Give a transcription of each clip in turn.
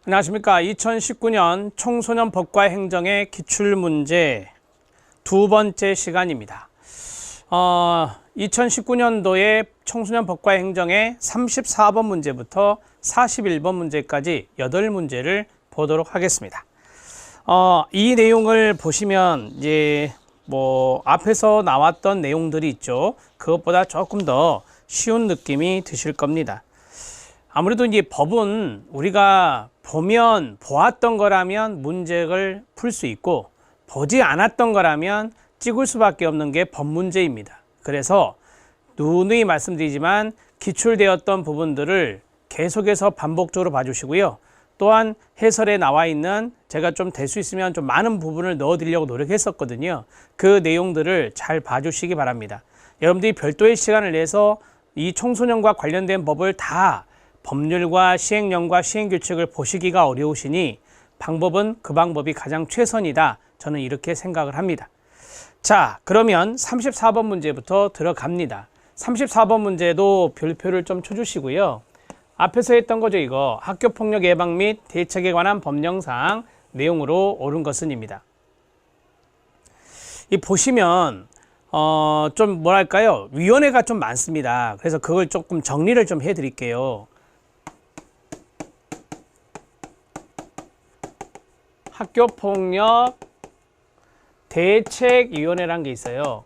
안녕하십니까. 2019년 청소년 법과 행정의 기출문제 두 번째 시간입니다. 2019년도에 청소년 법과 행정의 34번 문제부터 41번 문제까지 8문제를 보도록 하겠습니다. 이 내용을 보시면 이제 앞에서 나왔던 내용들이 있죠. 그것보다 조금 더 쉬운 느낌이 드실 겁니다. 아무래도 이제 법은 우리가 보았던 거라면 문제를 풀 수 있고, 보지 않았던 거라면 찍을 수밖에 없는 게 법 문제입니다. 그래서 누누이 말씀드리지만 기출되었던 부분들을 계속해서 반복적으로 봐주시고요. 또한 해설에 나와 있는, 제가 좀 될 수 있으면 좀 많은 부분을 넣어드리려고 노력했었거든요. 그 내용들을 잘 봐주시기 바랍니다. 여러분들이 별도의 시간을 내서 이 청소년과 관련된 법을 다 법률과 시행령과 시행규칙을 보시기가 어려우시니 방법은 그 방법이 가장 최선이다. 저는 이렇게 생각을 합니다. 자, 그러면 34번 문제부터 들어갑니다. 34번 문제도 별표를 좀 쳐주시고요. 앞에서 했던 거죠. 이거 학교폭력 예방 및 대책에 관한 법령상 내용으로 옳은 것은입니다. 이 보시면 좀 뭐랄까요, 위원회가 좀 많습니다. 그래서 그걸 조금 정리를 좀 해드릴게요. 학교폭력 대책위원회라는 게 있어요.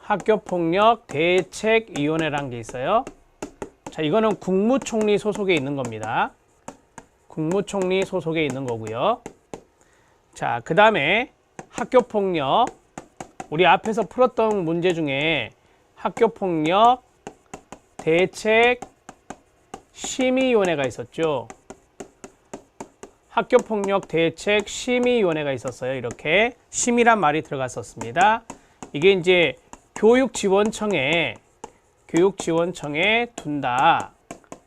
학교폭력 대책위원회라는 게 있어요. 자, 이거는 국무총리 소속에 있는 겁니다. 국무총리 소속에 있는 거고요. 자, 그 다음에 학교폭력, 우리 앞에서 풀었던 문제 중에 학교폭력 대책심의위원회가 있었죠. 학교폭력 대책심의위원회가 있었어요. 이렇게 심의란 말이 들어갔었습니다. 이게 이제 교육지원청에 둔다.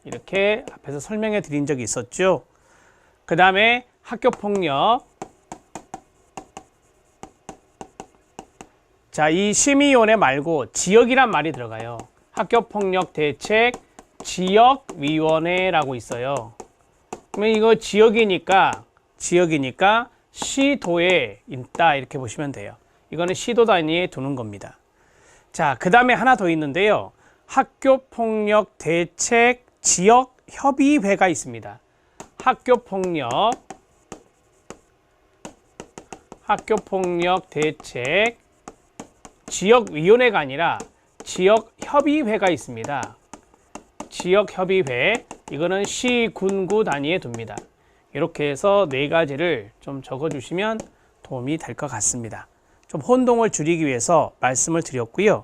이렇게 앞에서 설명해 드린 적이 있었죠. 그 다음에 학교폭력. 자, 이 심의위원회 말고 지역이란 말이 들어가요. 학교폭력 대책 지역위원회라고 있어요. 그러면 이거 지역이니까 시도에 있다, 이렇게 보시면 돼요. 이거는 시도 단위에 두는 겁니다. 자, 그 다음에 하나 더 있는데요. 학교폭력 대책 지역협의회가 있습니다. 학교폭력 대책 지역위원회가 아니라 지역협의회가 있습니다. 지역협의회, 이거는 시, 군, 구 단위에 둡니다. 이렇게 해서 네 가지를 좀 적어주시면 도움이 될 것 같습니다. 좀 혼동을 줄이기 위해서 말씀을 드렸고요.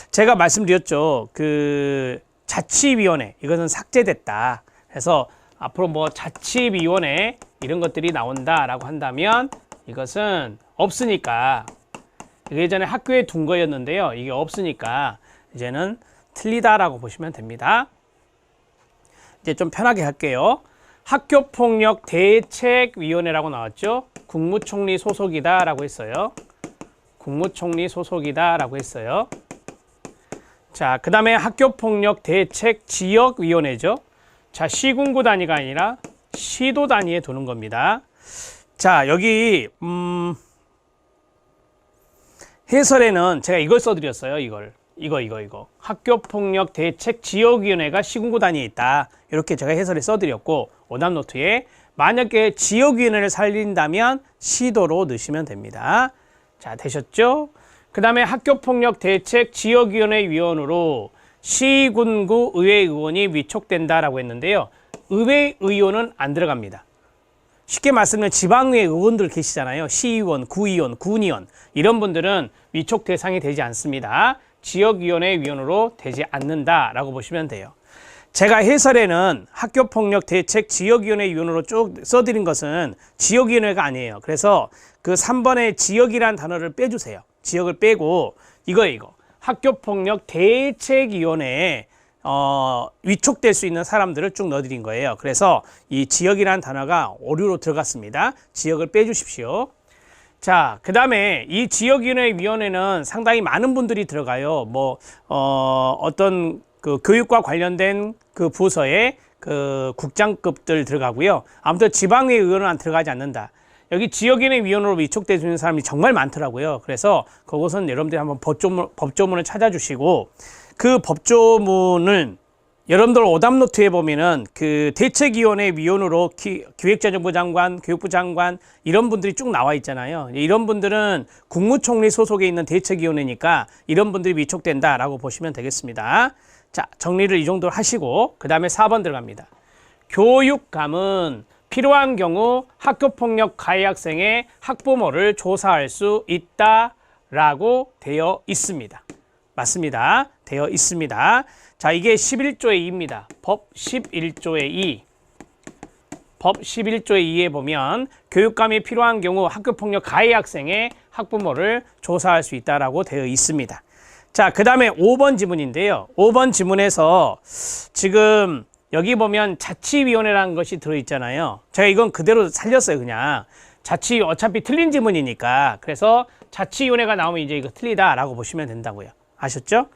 제가 말씀드렸죠. 그 자치위원회, 이것은 삭제됐다. 그래서 앞으로 자치위원회 이런 것들이 나온다라고 한다면 이것은 없으니까, 예전에 학교에 둔 거였는데요. 이게 없으니까 이제는 틀리다라고 보시면 됩니다. 이제 좀 편하게 할게요. 학교폭력 대책위원회라고 나왔죠. 국무총리 소속이다 라고 했어요. 국무총리 소속이다 라고 했어요. 자, 그 다음에 학교폭력 대책 지역위원회죠. 자, 시군구 단위가 아니라 시도 단위에 두는 겁니다. 자, 여기 해설에는 제가 이걸 써드렸어요. 이거. 학교폭력 대책 지역위원회가 시군구 단위에 있다. 이렇게 제가 해설에 써드렸고, 오답노트에 만약에 지역위원회를 살린다면 시도로 넣으시면 됩니다. 자, 되셨죠? 그 다음에 학교폭력 대책 지역위원회 위원으로 시군구 의회의원이 위촉된다라고 했는데요. 의회의원은 안 들어갑니다. 쉽게 말씀드리면 지방의회 의원들 계시잖아요. 시의원, 구의원, 군의원, 이런 분들은 위촉 대상이 되지 않습니다. 지역위원회 위원으로 되지 않는다라고 보시면 돼요. 제가 해설에는 학교폭력 대책 지역위원회 위원으로 쭉 써드린 것은 지역위원회가 아니에요. 그래서 그 3번의 지역이란 단어를 빼주세요. 지역을 빼고 이거 학교폭력 대책위원회에 위촉될 수 있는 사람들을 쭉 넣어드린 거예요. 그래서 이 지역이란 단어가 오류로 들어갔습니다. 지역을 빼주십시오. 자, 그 다음에 이 지역위원회는 상당히 많은 분들이 들어가요. 어떤 그 교육과 관련된 그 부서에 그 국장급들 들어가고요. 아무튼 지방의 의원은 안 들어가지 않는다. 여기 지역인의 위원으로 위촉되는 사람이 정말 많더라고요. 그래서 그것은 여러분들이 한번 법조문을 찾아주시고 그 법조문을 여러분들 오답노트에 보면은 그 대책위원회 위원으로 기획재정부 장관, 교육부 장관 이런 분들이 쭉 나와 있잖아요. 이런 분들은 국무총리 소속에 있는 대책위원회니까 이런 분들이 위촉된다라고 보시면 되겠습니다. 자, 정리를 이 정도로 하시고 그 다음에 4번 들어갑니다. 교육감은 필요한 경우 학교폭력 가해 학생의 학부모를 조사할 수 있다라고 되어 있습니다. 맞습니다. 되어 있습니다. 자, 이게 11조의 2입니다. 법 11조의 2. 법 11조의 2에 보면 교육감이 필요한 경우 학교폭력 가해 학생의 학부모를 조사할 수 있다라고 되어 있습니다. 자, 그 다음에 5번 지문인데요. 5번 지문에서 지금 여기 보면 자치위원회라는 것이 들어있잖아요. 제가 이건 그대로 살렸어요, 그냥. 어차피 틀린 지문이니까. 그래서 자치위원회가 나오면 이제 이거 틀리다라고 보시면 된다고요. 아셨죠?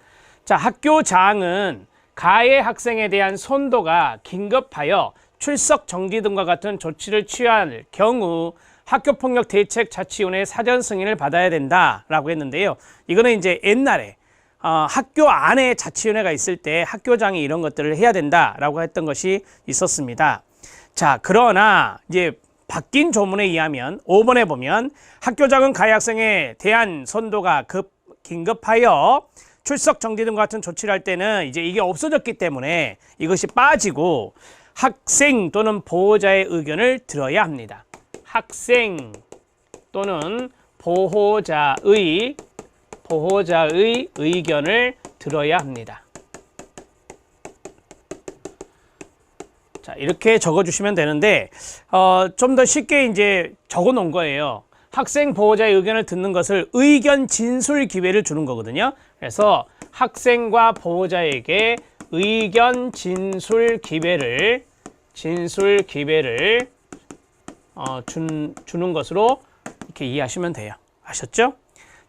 자, 학교장은 가해 학생에 대한 선도가 긴급하여 출석 정지 등과 같은 조치를 취할 경우 학교폭력 대책 자치위원회 사전 승인을 받아야 된다라고 했는데요. 이거는 이제 옛날에 학교 안에 자치위원회가 있을 때 학교장이 이런 것들을 해야 된다라고 했던 것이 있었습니다. 자, 그러나 이제 바뀐 조문에 의하면 5번에 보면 학교장은 가해 학생에 대한 선도가 긴급하여 출석 정지 등 같은 조치를 할 때는 이제 이게 없어졌기 때문에 이것이 빠지고 학생 또는 보호자의 의견을 들어야 합니다. 학생 또는 보호자의 의견을 들어야 합니다. 자, 이렇게 적어주시면 되는데 좀 더 쉽게 이제 적어 놓은 거예요. 학생 보호자의 의견을 듣는 것을 의견 진술 기회를 주는 거거든요. 그래서 학생과 보호자에게 의견 진술 기회를 주는 것으로 이렇게 이해하시면 돼요. 아셨죠?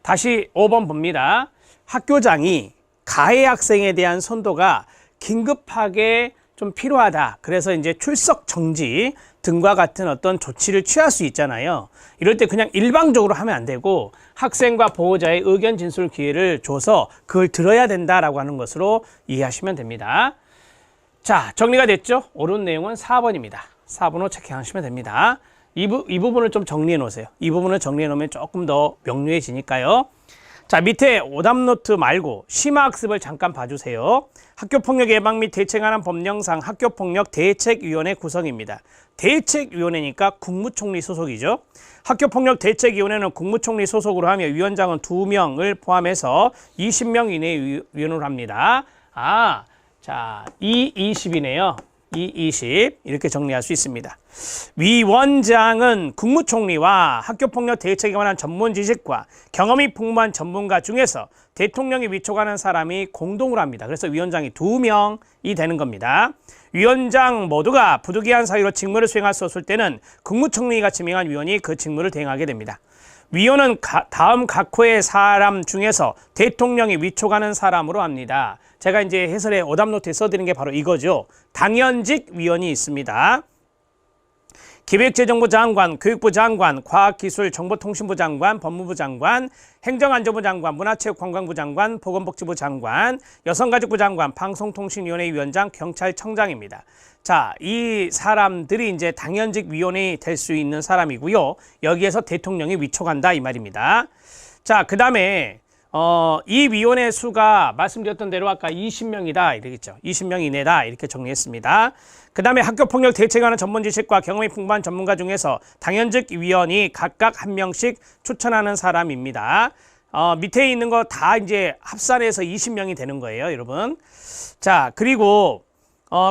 다시 5번 봅니다. 학교장이 가해 학생에 대한 선도가 긴급하게 좀 필요하다. 그래서 이제 출석 정지 등과 같은 어떤 조치를 취할 수 있잖아요. 이럴 때 그냥 일방적으로 하면 안 되고 학생과 보호자의 의견 진술 기회를 줘서 그걸 들어야 된다라고 하는 것으로 이해하시면 됩니다. 자, 정리가 됐죠? 옳은 내용은 4번입니다. 4번으로 체크하시면 됩니다. 이 부분을 좀 정리해 놓으세요. 이 부분을 정리해 놓으면 조금 더 명료해지니까요. 자, 밑에 오답노트 말고 심화학습을 잠깐 봐주세요. 학교폭력 예방 및 대책에 관한 법령상 학교폭력 대책위원회 구성입니다. 대책위원회니까 국무총리 소속이죠. 학교폭력대책위원회는 국무총리 소속으로 하며 위원장은 2명을 포함해서 20명 이내의 위원으로 합니다. 자, 220이네요. 220 이렇게 정리할 수 있습니다. 위원장은 국무총리와 학교폭력 대책에 관한 전문 지식과 경험이 풍부한 전문가 중에서 대통령이 위촉하는 사람이 공동으로 합니다. 그래서 위원장이 2명이 되는 겁니다. 위원장 모두가 부득이한 사유로 직무를 수행할 수 없을 때는 국무총리가 지명한 위원이 그 직무를 대행하게 됩니다. 위원은 다음 각 호의 사람 중에서 대통령이 위촉하는 사람으로 합니다. 제가 이제 해설에 오답노트에 써드린 게 바로 이거죠. 당연직 위원이 있습니다. 기획재정부 장관, 교육부 장관, 과학기술정보통신부 장관, 법무부 장관, 행정안전부 장관, 문화체육관광부 장관, 보건복지부 장관, 여성가족부 장관, 방송통신위원회 위원장, 경찰청장입니다. 자, 이 사람들이 이제 당연직 위원이 될 수 있는 사람이고요. 여기에서 대통령이 위촉한다 이 말입니다. 자, 그 다음에 이 위원회 수가 말씀드렸던 대로 아까 20명이다 이러겠죠. 20명 이내다 이렇게 정리했습니다. 그 다음에 학교폭력 대책에 관한 전문 지식과 경험이 풍부한 전문가 중에서 당연직 위원이 각각 한 명씩 추천하는 사람입니다. 밑에 있는 거 다 이제 합산해서 20명이 되는 거예요, 여러분. 자, 그리고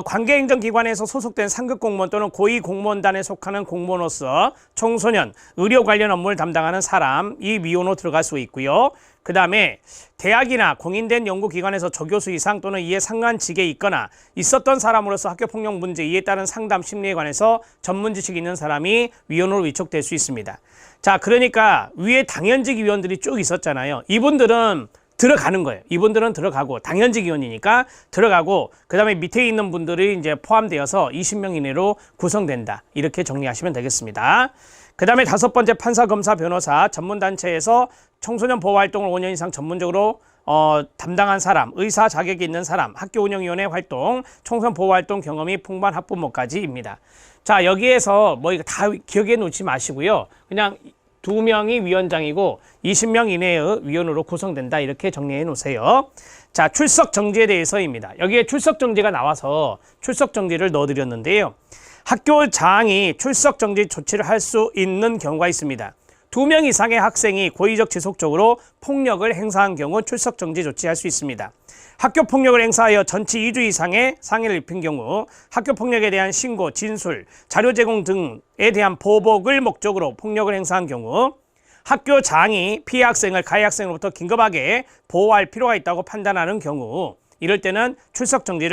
관계행정기관에서 소속된 상급 공무원 또는 고위 공무원단에 속하는 공무원으로서 청소년, 의료 관련 업무를 담당하는 사람, 이 위원으로 들어갈 수 있고요. 그 다음에 대학이나 공인된 연구기관에서 조교수 이상 또는 이에 상한 직에 있거나 있었던 사람으로서 학교폭력 문제, 이에 따른 상담, 심리에 관해서 전문 지식이 있는 사람이 위원으로 위촉될 수 있습니다. 자, 그러니까 위에 당연직 위원들이 쭉 있었잖아요. 이분들은 들어가는 거예요. 이분들은 들어가고 당연직 의원이니까 들어가고 그다음에 밑에 있는 분들이 이제 포함되어서 20명 이내로 구성된다. 이렇게 정리하시면 되겠습니다. 그다음에 5번째 판사, 검사, 변호사 전문단체에서 청소년 보호 활동을 5년 이상 전문적으로 담당한 사람, 의사 자격이 있는 사람, 학교 운영위원회 활동, 청소년 보호 활동 경험이 풍부한 학부모까지입니다. 자, 여기에서 뭐 이거 다 기억해 놓지 마시고요. 그냥 2명이 위원장이고 20명 이내의 위원으로 구성된다. 이렇게 정리해 놓으세요. 자, 출석 정지에 대해서입니다. 여기에 출석 정지가 나와서 출석 정지를 넣어드렸는데요. 학교장이 출석 정지 조치를 할 수 있는 경우가 있습니다. 2명 이상의 학생이 고의적 지속적으로 폭력을 행사한 경우 출석 정지 조치할 수 있습니다. 학교 폭력을 행사하여 전치 2주 이상의 상해를 입힌 경우 학교 폭력에 대한 신고, 진술, 자료 제공 등에 대한 보복을 목적으로 폭력을 행사한 경우 학교장이 피해 학생을 가해 학생으로부터 긴급하게 보호할 필요가 있다고 판단하는 경우 이럴 때는 출석 정지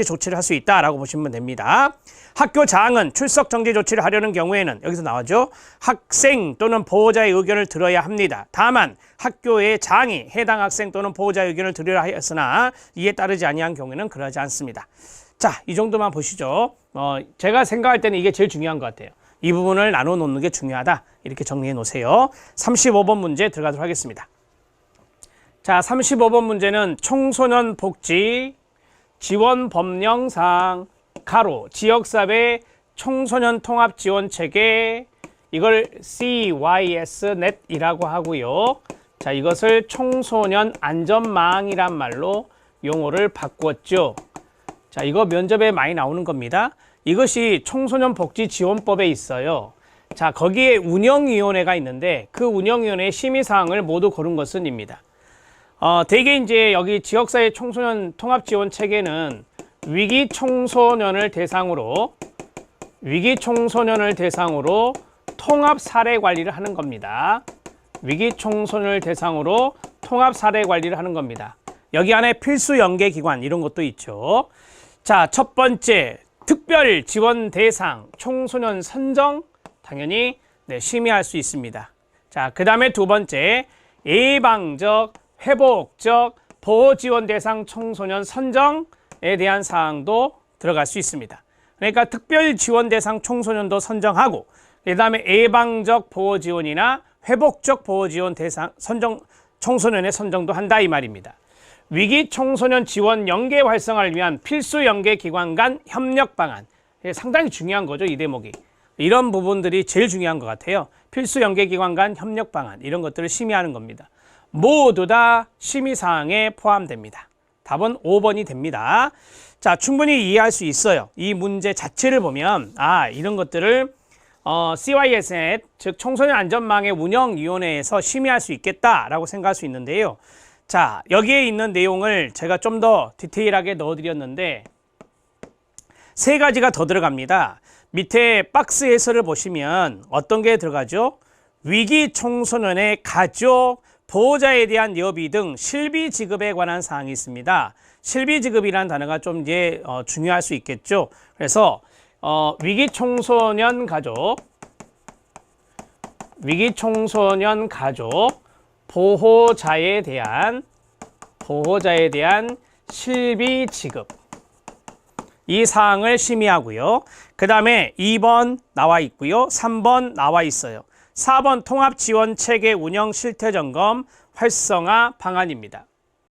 조치를 할 수 있다라고 보시면 됩니다. 학교장은 출석 정지 조치를 하려는 경우에는 여기서 나오죠. 학생 또는 보호자의 의견을 들어야 합니다. 다만 학교의 장이 해당 학생 또는 보호자의 의견을 들으라 하였으나 이에 따르지 아니한 경우에는 그러지 않습니다. 자, 이 정도만 보시죠. 제가 생각할 때는 이게 제일 중요한 것 같아요. 이 부분을 나눠 놓는 게 중요하다. 이렇게 정리해 놓으세요. 35번 문제 들어가도록 하겠습니다. 자, 35번 문제는 청소년 복지 지원 법령상 가로 지역사회 청소년 통합 지원 체계 이걸 CYSNet이라고 하고요. 자, 이것을 청소년 안전망이란 말로 용어를 바꾸었죠. 자, 이거 면접에 많이 나오는 겁니다. 이것이 청소년 복지 지원법에 있어요. 자, 거기에 운영위원회가 있는데 그 운영위원회의 심의사항을 모두 고른 것은 입니다. 대개 이제 여기 지역사회 청소년 통합 지원 체계는 위기 청소년을 대상으로 통합 사례 관리를 하는 겁니다. 위기 청소년을 대상으로 통합 사례 관리를 하는 겁니다. 여기 안에 필수 연계 기관 이런 것도 있죠. 자, 첫 번째 특별 지원 대상 청소년 선정 당연히 심의할 수 있습니다. 자, 그 다음에 두 번째 예방적 회복적 보호 지원 대상 청소년 선정에 대한 사항도 들어갈 수 있습니다. 그러니까 특별 지원 대상 청소년도 선정하고 그 다음에 예방적 보호 지원이나 회복적 보호 지원 대상 선정 청소년의 선정도 한다 이 말입니다. 위기 청소년 지원 연계 활성화를 위한 필수 연계 기관 간 협력 방안 상당히 중요한 거죠. 이 대목이. 이런 부분들이 제일 중요한 것 같아요. 필수 연계 기관 간 협력 방안 이런 것들을 심의하는 겁니다. 모두 다 심의사항에 포함됩니다. 답은 5번이 됩니다. 자, 충분히 이해할 수 있어요. 이 문제 자체를 보면 이런 것들을 CYSNet 즉 청소년 안전망의 운영위원회에서 심의할 수 있겠다라고 생각할 수 있는데요. 자, 여기에 있는 내용을 제가 좀 더 디테일하게 넣어드렸는데 3가지가 더 들어갑니다. 밑에 박스 해설을 보시면 어떤 게 들어가죠? 위기 청소년의 가족, 보호자에 대한 여비 등 실비 지급에 관한 사항이 있습니다. 실비 지급이라는 단어가 좀 이제 중요할 수 있겠죠. 그래서 위기 청소년 가족 보호자에 대한 실비 지급 이 사항을 심의하고요. 그 다음에 2번 나와 있고요. 3번 나와 있어요. 4번 통합지원체계 운영 실태점검 활성화 방안입니다.